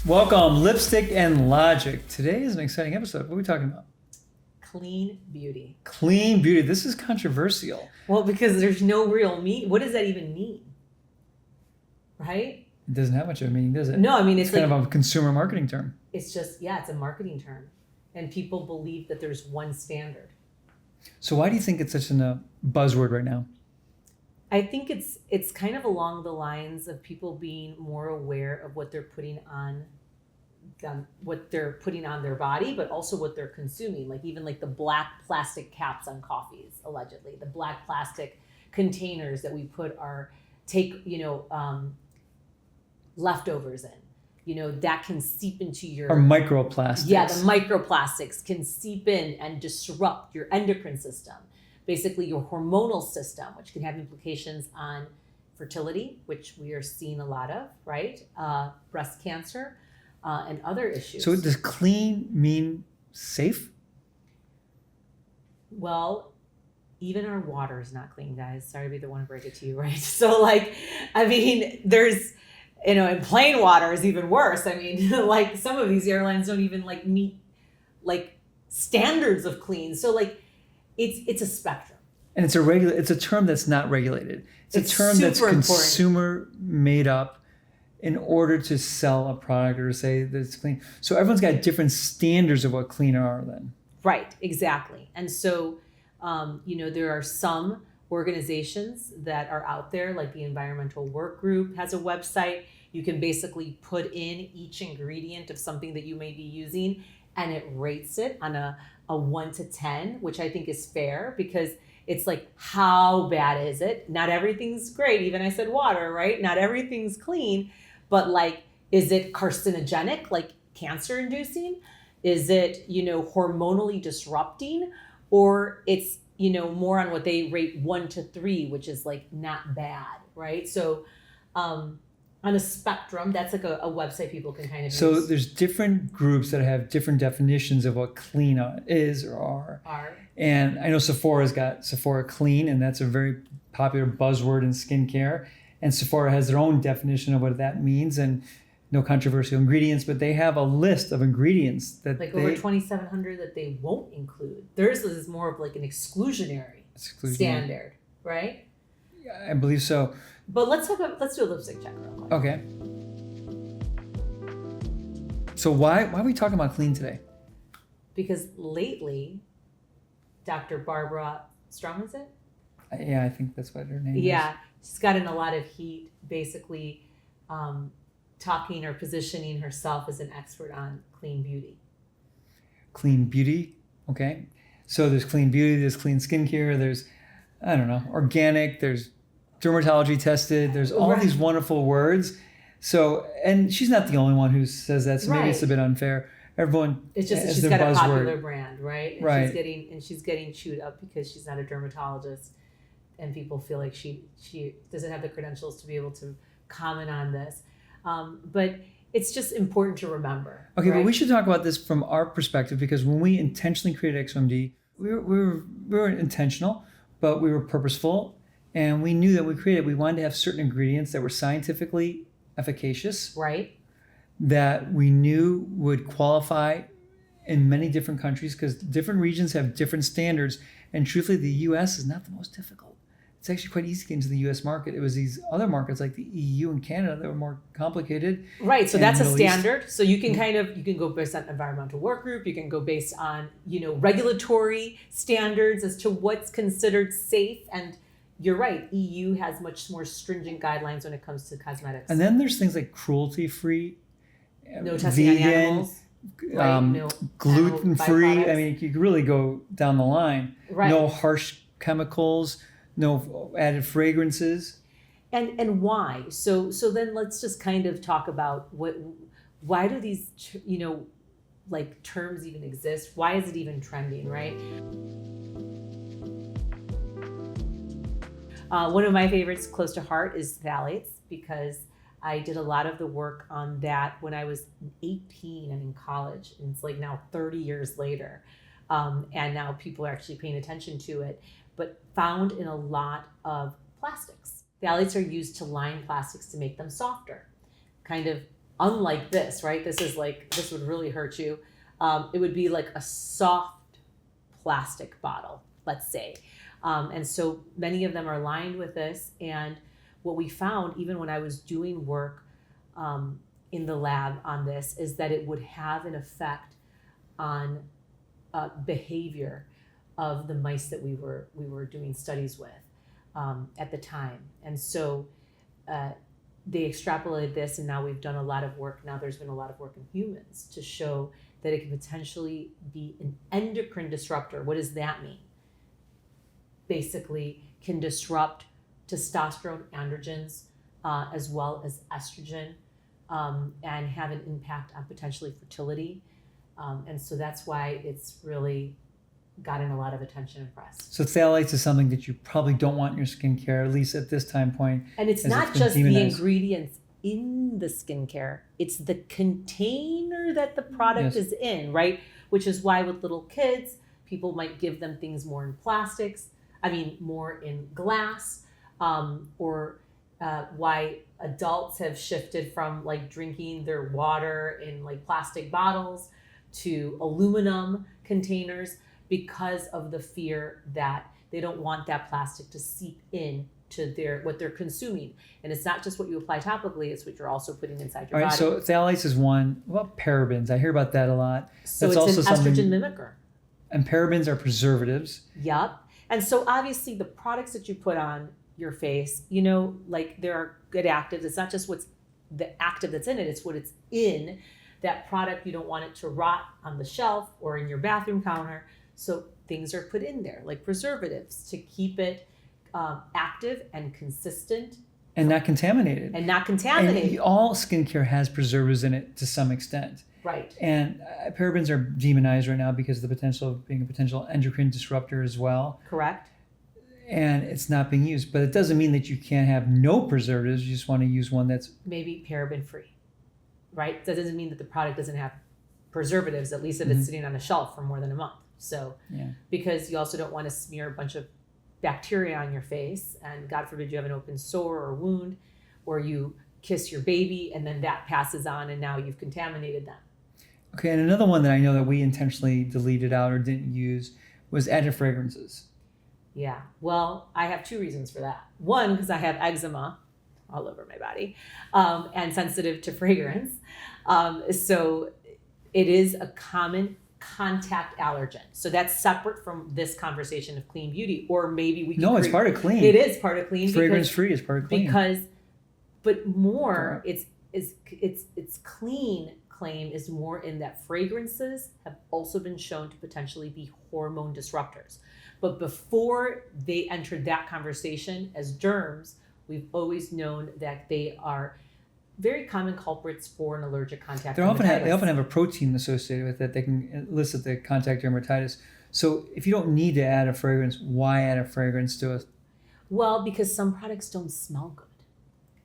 Welcome, Lipstick and Logic. Today is an exciting episode. What are we talking about? Clean beauty. Clean beauty. This is controversial. Well, because there's no real meaning. What does that even mean? Right? It doesn't have much of a meaning, does it? No, I mean, it's kind of a consumer marketing term. It's just, it's a marketing term. And people believe that there's one standard. So why do you think it's such a buzzword right now? I think it's kind of along the lines of people being more aware of what they're putting on their body, but also what they're consuming. Like even like the black plastic caps on coffees, allegedly, the black plastic containers that we put leftovers in. That can seep into your... Or microplastics. Yeah, the microplastics can seep in and disrupt your endocrine system. Basically your hormonal system, which can have implications on fertility, which we are seeing a lot of, right? Breast cancer and other issues. So does clean mean safe? Well, even our water is not clean, guys. Sorry to be the one to break it to you, right? So there's, and plain water is even worse. Like some of these airlines don't even meet standards of clean. So it's a spectrum. And it's a term that's not regulated. It's a term that's consumer made up in order to sell a product or to say that it's clean. So everyone's got different standards of what clean are then. Right, exactly. And so, there are some organizations that are out there, like the Environmental Work Group has a website. You can basically put in each ingredient of something that you may be using, and it rates it on a 1 to 10, which I think is fair because it's like, how bad is it? Not everything's great. Even I said water, right? Not everything's clean, but is it carcinogenic, like cancer inducing? Is it, hormonally disrupting? Or it's, more on what they rate 1 to 3, which is not bad, right? So, on a spectrum, that's a website people can kind of So use. there's different groups that have different definitions of what clean is or are. And I know Sephora's got Sephora Clean, and that's a very popular buzzword in skincare. And Sephora has their own definition of what that means, and no controversial ingredients, but they have a list of ingredients that over 2,700 that they won't include. Theirs is more of an exclusionary standard, right? Yeah, I believe so. But let's do a lipstick check real quick. Okay. So why are we talking about clean today? Because lately, Dr. Barbara Strum, is it? Yeah, I think that's what her name is. Yeah, she's gotten a lot of heat, basically talking or positioning herself as an expert on clean beauty. Clean beauty, okay. So there's clean beauty, there's clean skincare, there's, organic, there's dermatology tested, there's all these wonderful words. So, and she's not the only one who says that, so maybe it's a bit unfair. Everyone, it's just that she's got a popular brand, right? And right. She's getting chewed up because she's not a dermatologist, and people feel like she doesn't have the credentials to be able to comment on this. But it's just important to remember. Okay, right? But we should talk about this from our perspective, because when we intentionally created XOMD, we were intentional, but we were purposeful, and we knew that we wanted to have certain ingredients that were scientifically efficacious, right? That we knew would qualify in many different countries, because different regions have different standards, and truthfully, the U.S. is not the most difficult. It's actually quite easy to get into the U.S. market. It was these other markets like the EU and Canada that were more complicated. Right. So that's a standard. So you can you can go based on environmental work group. You can go based on, regulatory standards as to what's considered safe. And you're right. EU has much more stringent guidelines when it comes to cosmetics. And then there's things like cruelty-free, no testing on animals. Right? Gluten-free. You could really go down the line. Right. No harsh chemicals. No added fragrances. And why? So then let's just kind of talk about why do these, terms even exist? Why is it even trending, right? One of my favorites close to heart is phthalates, because I did a lot of the work on that when I was 18 and in college. And it's now 30 years later. And now people are actually paying attention to it. But found in a lot of plastics. Phthalates are used to line plastics to make them softer, kind of unlike this, right? This is like, this would really hurt you. It would be like a soft plastic bottle, let's say. And so many of them are lined with this. And what we found, even when I was doing work in the lab on this, is that it would have an effect on behavior of the mice that we were doing studies with at the time. And so they extrapolated this, and now we've done a lot of work. Now there's been a lot of work in humans to show that it can potentially be an endocrine disruptor. What does that mean? Basically, can disrupt testosterone, androgens, as well as estrogen, and have an impact on potentially fertility. And so that's why it's really gotten a lot of attention and press. So phthalates is something that you probably don't want in your skincare, at least at this time point. And it's not just the ingredients in the skincare, it's the container that the product is in, right? Which is why with little kids, people might give them things more in plastics, more in glass, or why adults have shifted from like drinking their water in like plastic bottles to aluminum containers, because of the fear that they don't want that plastic to seep in to what they're consuming. And it's not just what you apply topically, it's what you're also putting inside your body. So phthalates is one. What about parabens? I hear about that a lot. So that's it's also an estrogen mimicker. And parabens are preservatives. Yep. And so obviously the products that you put on your face, like there are good actives. It's not just what's the active that's in it, it's what it's in that product. You don't want it to rot on the shelf or in your bathroom counter. So things are put in there like preservatives to keep it active and consistent. And not contaminated. And all skincare has preservatives in it to some extent. Right. And parabens are demonized right now because of the potential of being a potential endocrine disruptor as well. Correct. And it's not being used. But it doesn't mean that you can't have no preservatives. You just want to use one that's maybe paraben-free, right? That doesn't mean that the product doesn't have preservatives, at least if it's sitting on a shelf for more than a month. So, because you also don't want to smear a bunch of bacteria on your face, and God forbid you have an open sore or wound, or you kiss your baby and then that passes on and now you've contaminated them. Okay, and another one that I know that we intentionally deleted out or didn't use was added fragrances. Yeah, well, I have two reasons for that. One, because I have eczema all over my body, and sensitive to fragrance. So it is a common contact allergen. So that's separate from this conversation of clean beauty. Or maybe we can it's part of clean. It is part of clean. Fragrance-free is part of clean. But more, it's clean claim is more in that fragrances have also been shown to potentially be hormone disruptors. But before they entered that conversation as germs, we've always known that they are very common culprits for an allergic contact dermatitis. They often have a protein associated with it. They can elicit the contact dermatitis. So if you don't need to add a fragrance, why add a fragrance to it? Well, because some products don't smell good.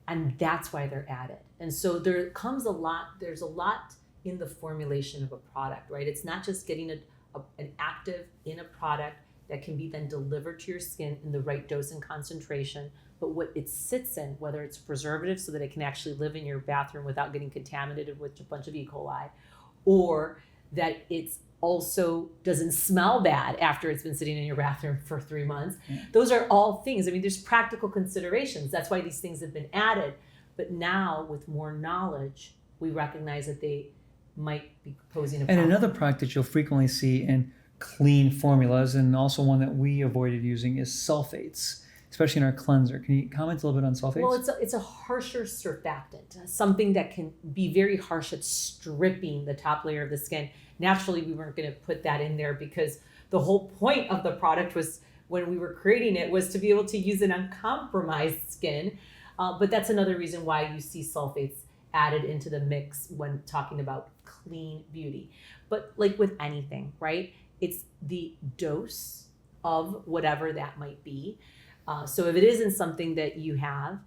And that's why they're added. And so there's a lot in the formulation of a product, right? It's not just getting an active in a product that can be then delivered to your skin in the right dose and concentration, but what it sits in, whether it's preservative so that it can actually live in your bathroom without getting contaminated with a bunch of E. coli, or that it's also doesn't smell bad after it's been sitting in your bathroom for 3 months. Yeah. Those are all things. There's practical considerations. That's why these things have been added. But now with more knowledge, we recognize that they might be posing a problem. And another product that you'll frequently see in clean formulas, and also one that we avoided using, is sulfates, especially in our cleanser. Can you comment a little bit on sulfates? Well, it's a harsher surfactant, something that can be very harsh at stripping the top layer of the skin. Naturally, we weren't going to put that in there because the whole point of the product was, when we were creating it, was to be able to use it on compromised skin. But that's another reason why you see sulfates added into the mix when talking about clean beauty. But like with anything, right? It's the dose of whatever that might be. So if it isn't something that you have,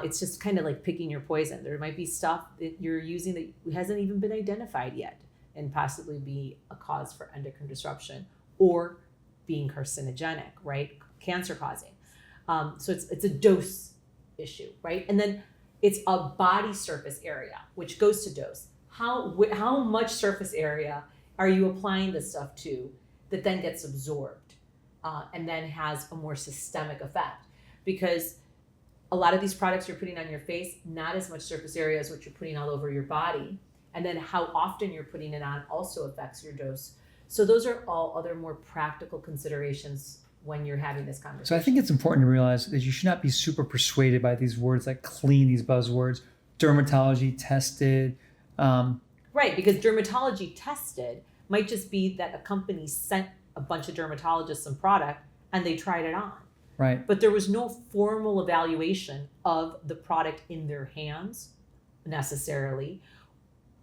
it's just kind of like picking your poison. There might be stuff that you're using that hasn't even been identified yet and possibly be a cause for endocrine disruption or being carcinogenic, right? Cancer causing. So it's a dose issue, right? And then It's a body surface area, which goes to dose. How much surface area are you applying this stuff to that then gets absorbed and then has a more systemic effect? Because a lot of these products you're putting on your face, not as much surface area as what you're putting all over your body. And then how often you're putting it on also affects your dose. So those are all other more practical considerations when you're having this conversation. So I think it's important to realize that you should not be super persuaded by these words like clean, these buzzwords, dermatology tested. Right, because dermatology tested might just be that a company sent a bunch of dermatologists some product and they tried it on. Right. But there was no formal evaluation of the product in their hands necessarily,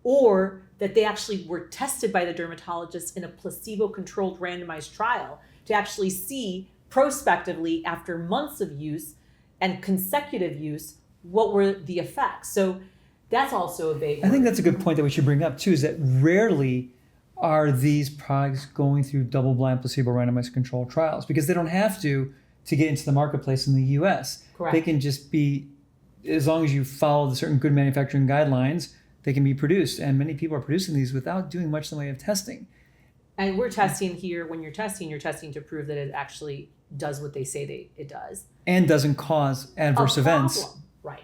or that they actually were tested by the dermatologists in a placebo-controlled randomized trial to actually see prospectively after months of use and consecutive use, what were the effects. So that's also a big I think that's a good point that we should bring up too, is that rarely are these products going through double-blind placebo randomized controlled trials, because they don't have to get into the marketplace in the US. Correct. They can just be, as long as you follow the certain good manufacturing guidelines, they can be produced. And many people are producing these without doing much in the way of testing. And we're testing here. When you're testing to prove that it actually does what they say it does. And doesn't cause adverse events. Right.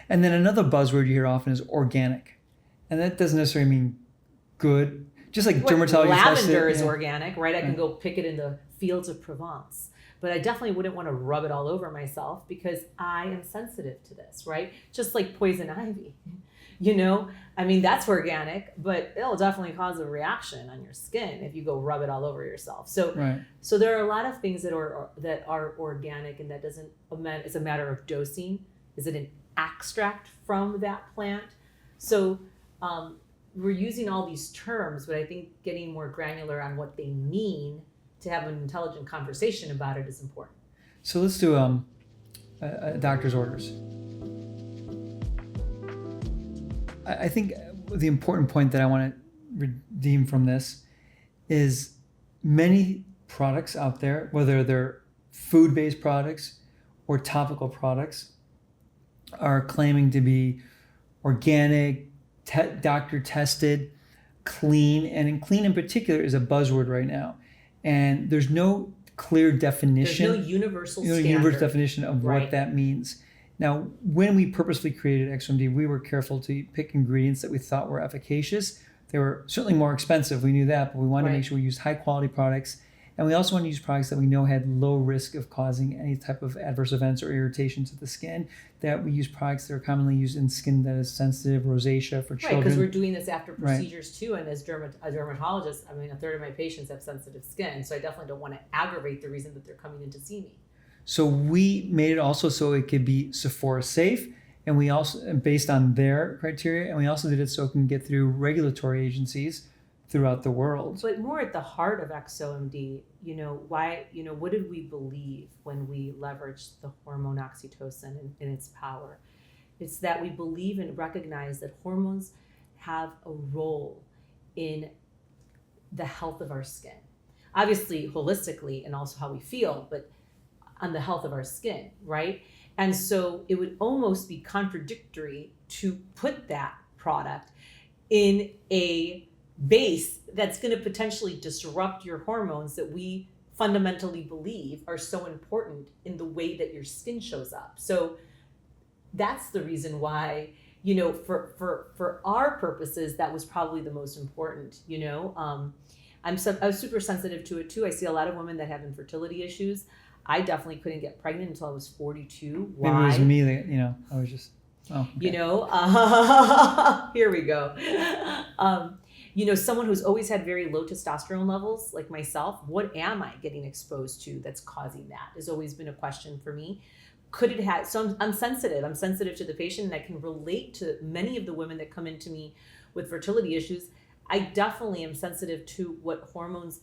And then another buzzword you hear often is organic. And that doesn't necessarily mean good. Just like dermatology lavender is organic, right? I can go pick it in the fields of Provence. But I definitely wouldn't want to rub it all over myself because I am sensitive to this, right? Just like poison ivy. I mean, that's organic, but it'll definitely cause a reaction on your skin if you go rub it all over yourself. So, So there are a lot of things that are organic, and that doesn't. It's a matter of dosing. Is it an extract from that plant? So we're using all these terms, but I think getting more granular on what they mean to have an intelligent conversation about it is important. So let's do a doctor's orders. I think the important point that I want to redeem from this is many products out there, whether they're food-based products or topical products, are claiming to be organic, doctor tested, clean, and clean in particular is a buzzword right now. And there's no clear definition. There's no universal standard. Universal definition of what that means. Now, when we purposely created XOMD, we were careful to pick ingredients that we thought were efficacious. They were certainly more expensive, we knew that, but we wanted to make sure we used high quality products. And we also wanted to use products that we know had low risk of causing any type of adverse events or irritation to the skin. That we use products that are commonly used in skin that is sensitive, rosacea for children. Right, because we're doing this after procedures too, and as a dermatologist, I mean, a third of my patients have sensitive skin, so I definitely don't want to aggravate the reason that they're coming in to see me. So we made it also so it could be Sephora safe, and we also, based on their criteria, and we also did it so it can get through regulatory agencies throughout the world. But more at the heart of XOMD, what did we believe when we leveraged the hormone oxytocin and its power? It's that we believe and recognize that hormones have a role in the health of our skin. Obviously, holistically, and also how we feel, but on the health of our skin, right? And so it would almost be contradictory to put that product in a base that's going to potentially disrupt your hormones that we fundamentally believe are so important in the way that your skin shows up. So that's the reason why, for our purposes, that was probably the most important. I was super sensitive to it too. I see a lot of women that have infertility issues. I definitely couldn't get pregnant until I was 42. Why? Maybe it was me that, I was just, here we go. Someone who's always had very low testosterone levels, like myself, what am I getting exposed to that's causing that? Has always been a question for me. Could it have, so I'm sensitive. I'm sensitive to the patient, and I can relate to many of the women that come into me with fertility issues. I definitely am sensitive to what hormones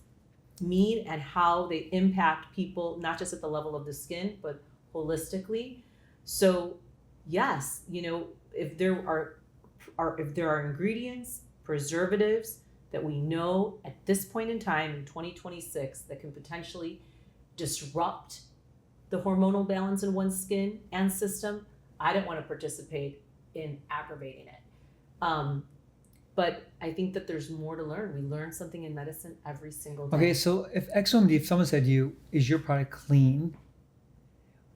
mean and how they impact people, not just at the level of the skin, but holistically. So yes, if there are ingredients, preservatives that we know at this point in time in 2026 that can potentially disrupt the hormonal balance in one's skin and system, I don't want to participate in aggravating it. But I think that there's more to learn. We learn something in medicine every single day. Okay, so if XOMD, if someone said to you, is your product clean?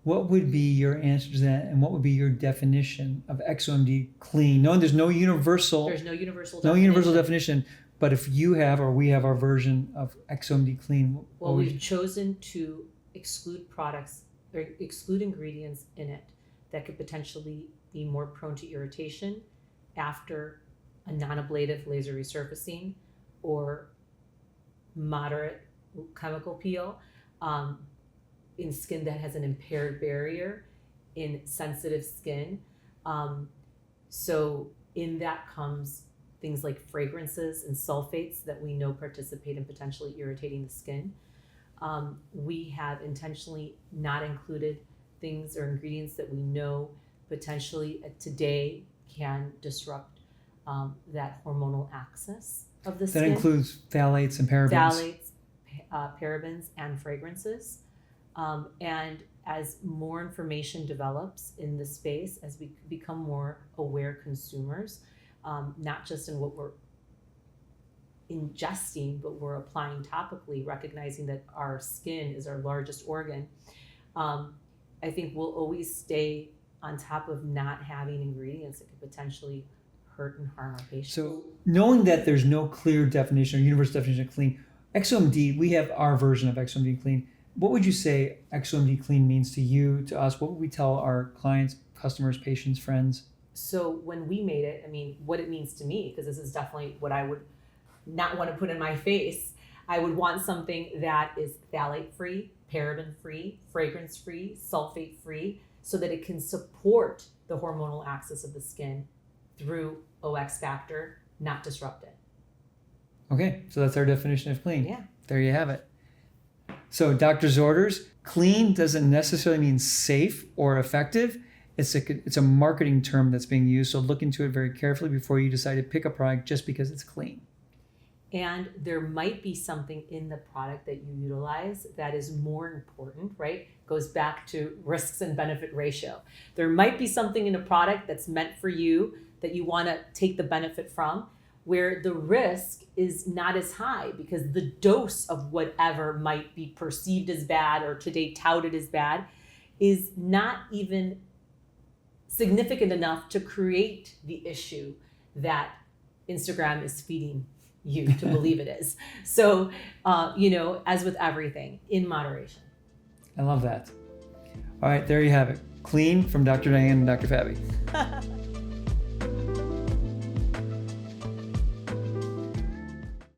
What would be your answer to that, and what would be your definition of XOMD clean? Knowing there's no universal definition, but if you have or we have our version of XOMD clean, well, we've chosen to exclude products or exclude ingredients in it that could potentially be more prone to irritation after a non-ablative laser resurfacing or moderate chemical peel. In skin that has an impaired barrier, in sensitive skin. So in that comes things like fragrances and sulfates that we know participate in potentially irritating the skin. We have intentionally not included things or ingredients that we know potentially today can disrupt that hormonal axis of the skin. That includes phthalates and parabens. Parabens and fragrances. And as more information develops in the space, as we become more aware consumers, not just in what we're ingesting, but we're applying topically, recognizing that our skin is our largest organ, I think we'll always stay on top of not having ingredients that could potentially hurt and harm our patients. So knowing that there's no clear definition or universal definition of clean, XOMD, we have our version of XOMD clean. What would you say XOMD clean means to you, to us? What would we tell our clients, customers, patients, friends? So when we made it, I mean, what it means to me, because this is definitely what I would not want to put in my face. I would want something that is phthalate-free, paraben-free, fragrance-free, sulfate-free, so that it can support the hormonal axis of the skin through OX factor, not disrupt it. Okay, so that's our definition of clean. Yeah. There you have it. So doctor's orders, clean doesn't necessarily mean safe or effective. It's a marketing term that's being used, so look into it very carefully before you decide to pick a product just because it's clean. And there might be something in the product that you utilize that is more important, right? Goes back to risks and benefit ratio. There might be something in a product that's meant for you that you want to take the benefit from, where the risk is not as high because the dose of whatever might be perceived as bad or today touted as bad is not even significant enough to create the issue that Instagram is feeding you to believe it is. So, as with everything, in moderation. I love that. All right, there you have it. Clean from Dr. Dayan and Dr. Fabi.